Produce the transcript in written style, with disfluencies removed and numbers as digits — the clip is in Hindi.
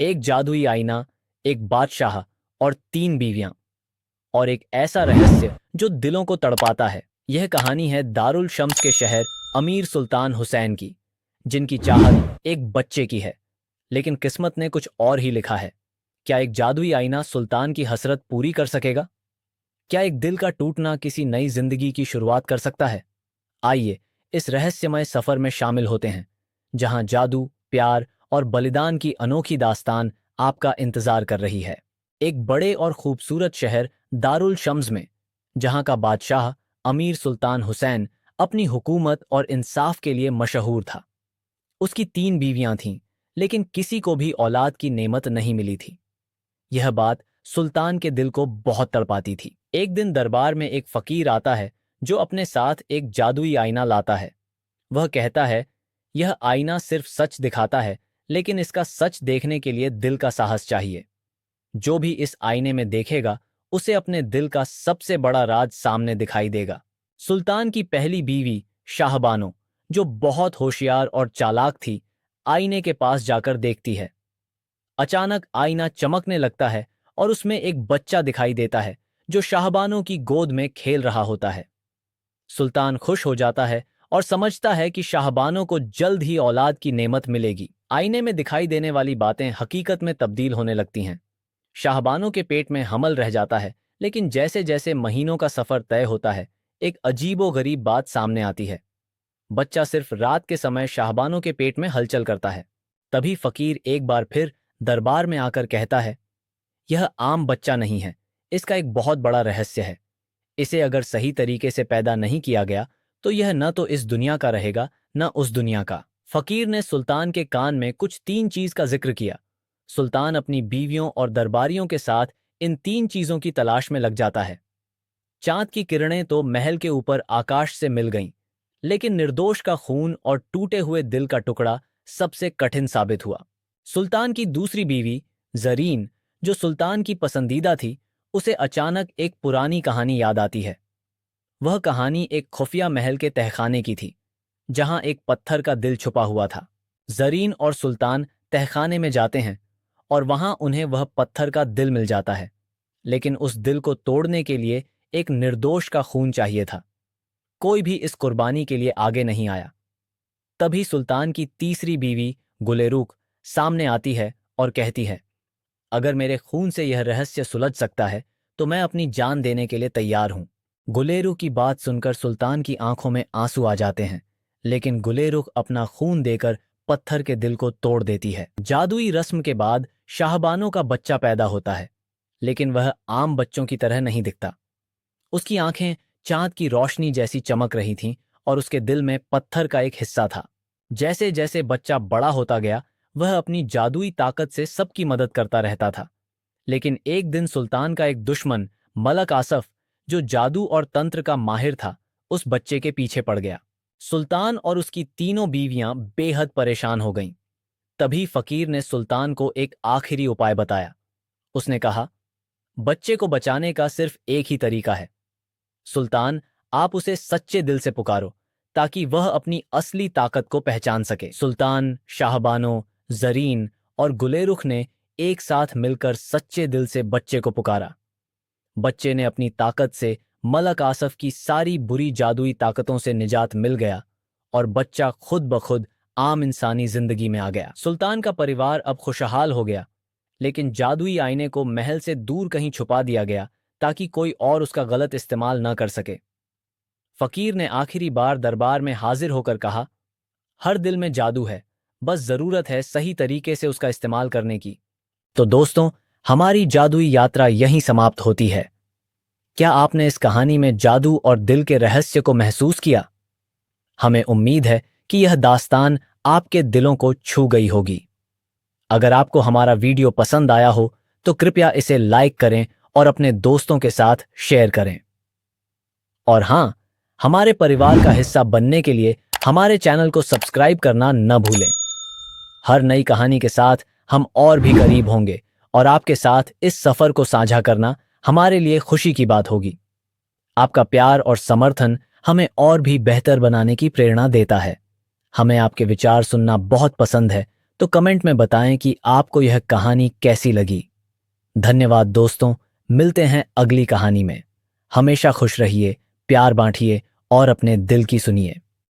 एक जादुई आईना, एक बादशाह और तीन बीवियां, और एक ऐसा रहस्य जो दिलों को तड़पाता है। यह कहानी है दारुल शम्स के शहर अमीर सुल्तान हुसैन की, जिनकी चाहत एक बच्चे की है। लेकिन किस्मत ने कुछ और ही लिखा है। क्या एक जादुई आईना सुल्तान की हसरत पूरी कर सकेगा? क्या एक दिल का टूटना किसी नई जिंदगी की शुरुआत कर सकता है? आइए इस रहस्यमय सफर में शामिल होते हैं, जहां जादू, प्यार और बलिदान की अनोखी दास्तान आपका इंतजार कर रही है। एक बड़े और खूबसूरत शहर दारुल शम्स में, जहां का बादशाह अमीर सुल्तान हुसैन अपनी हुकूमत और इंसाफ के लिए मशहूर था। उसकी तीन बीवियां थीं, लेकिन किसी को भी औलाद की नेमत नहीं मिली थी। यह बात सुल्तान के दिल को बहुत तड़पाती थी। एक दिन दरबार में एक फकीर आता है, जो अपने साथ एक जादुई आईना लाता है। वह कहता है, यह आईना सिर्फ सच दिखाता है, लेकिन इसका सच देखने के लिए दिल का साहस चाहिए। जो भी इस आईने में देखेगा, उसे अपने दिल का सबसे बड़ा राज सामने दिखाई देगा। सुल्तान की पहली बीवी शाहबानो, जो बहुत होशियार और चालाक थी, आईने के पास जाकर देखती है। अचानक आईना चमकने लगता है और उसमें एक बच्चा दिखाई देता है, जो शाहबानो की गोद में खेल रहा होता है। सुल्तान खुश हो जाता है और समझता है कि शाहबानो को जल्द ही औलाद की नेमत मिलेगी। आईने में दिखाई देने वाली बातें हकीकत में तब्दील होने लगती हैं। शाहबानो के पेट में हमल रह जाता है, लेकिन जैसे जैसे महीनों का सफर तय होता है, एक अजीबोगरीब बात सामने आती है। बच्चा सिर्फ रात के समय शाहबानो के पेट में हलचल करता है। तभी फकीर एक बार फिर दरबार में आकर कहता है, यह आम बच्चा नहीं है, इसका एक बहुत बड़ा रहस्य है। इसे अगर सही तरीके से पैदा नहीं किया गया, तो यह न तो इस दुनिया का रहेगा, न उस दुनिया का। फकीर ने सुल्तान के कान में कुछ तीन चीज का जिक्र किया। सुल्तान अपनी बीवियों और दरबारियों के साथ इन तीन चीजों की तलाश में लग जाता है। चांद की किरणें तो महल के ऊपर आकाश से मिल गईं, लेकिन निर्दोष का खून और टूटे हुए दिल का टुकड़ा सबसे कठिन साबित हुआ। सुल्तान की दूसरी बीवी जरीन, जो सुल्तान की पसंदीदा थी, उसे अचानक एक पुरानी कहानी याद आती है। वह कहानी एक खुफिया महल के तहखाने की थी, जहां एक पत्थर का दिल छुपा हुआ था। जरीन और सुल्तान तहखाने में जाते हैं और वहां उन्हें वह पत्थर का दिल मिल जाता है, लेकिन उस दिल को तोड़ने के लिए एक निर्दोष का खून चाहिए था। कोई भी इस कुर्बानी के लिए आगे नहीं आया। तभी सुल्तान की तीसरी बीवी गुलेरूख सामने आती है और कहती है, अगर मेरे खून से यह रहस्य सुलझ सकता है, तो मैं अपनी जान देने के लिए तैयार हूं। गुलेरू की बात सुनकर सुल्तान की आंखों में आंसू आ जाते हैं, लेकिन गुलेरुख अपना खून देकर पत्थर के दिल को तोड़ देती है। जादुई रस्म के बाद शाहबानों का बच्चा पैदा होता है, लेकिन वह आम बच्चों की तरह नहीं दिखता। उसकी आंखें चांद की रोशनी जैसी चमक रही थीं और उसके दिल में पत्थर का एक हिस्सा था। जैसे जैसे बच्चा बड़ा होता गया, वह अपनी जादुई ताकत से सबकी मदद करता रहता था। लेकिन एक दिन सुल्तान का एक दुश्मन, मलक आसफ, जो जादू और तंत्र का माहिर था, उस बच्चे के पीछे पड़ गया। सुल्तान और उसकी तीनों बीवियां बेहद परेशान हो गईं। तभी फकीर ने सुल्तान को एक आखिरी उपाय बताया। उसने कहा, बच्चे को बचाने का सिर्फ एक ही तरीका है। सुल्तान, आप उसे सच्चे दिल से पुकारो, ताकि वह अपनी असली ताकत को पहचान सके। सुल्तान, शाहबानो, जरीन और गुलेरुख ने एक साथ मिलकर सच्चे दिल से बच्चे को पुकारा। बच्चे ने अपनी ताकत से मलक आसफ की सारी बुरी जादुई ताकतों से निजात मिल गया और बच्चा खुद ब खुद आम इंसानी जिंदगी में आ गया। सुल्तान का परिवार अब खुशहाल हो गया, लेकिन जादुई आईने को महल से दूर कहीं छुपा दिया गया, ताकि कोई और उसका गलत इस्तेमाल न कर सके। फकीर ने आखिरी बार दरबार में हाजिर होकर कहा, हर दिल में जादू है, बस जरूरत है सही तरीके से उसका इस्तेमाल करने की। तो दोस्तों, हमारी जादुई यात्रा यहीं समाप्त होती है। क्या आपने इस कहानी में जादू और दिल के रहस्य को महसूस किया? हमें उम्मीद है कि यह दास्तान आपके दिलों को छू गई होगी। अगर आपको हमारा वीडियो पसंद आया हो, तो कृपया इसे लाइक करें और अपने दोस्तों के साथ शेयर करें। और हाँ, हमारे परिवार का हिस्सा बनने के लिए हमारे चैनल को सब्सक्राइब करना न भूलें। हर नई कहानी के साथ हम और भी करीब होंगे और आपके साथ इस सफर को साझा करना हमारे लिए खुशी की बात होगी। आपका प्यार और समर्थन हमें और भी बेहतर बनाने की प्रेरणा देता है। हमें आपके विचार सुनना बहुत पसंद है, तो कमेंट में बताएं कि आपको यह कहानी कैसी लगी। धन्यवाद दोस्तों, मिलते हैं अगली कहानी में। हमेशा खुश रहिए, प्यार बांटिए और अपने दिल की सुनिए।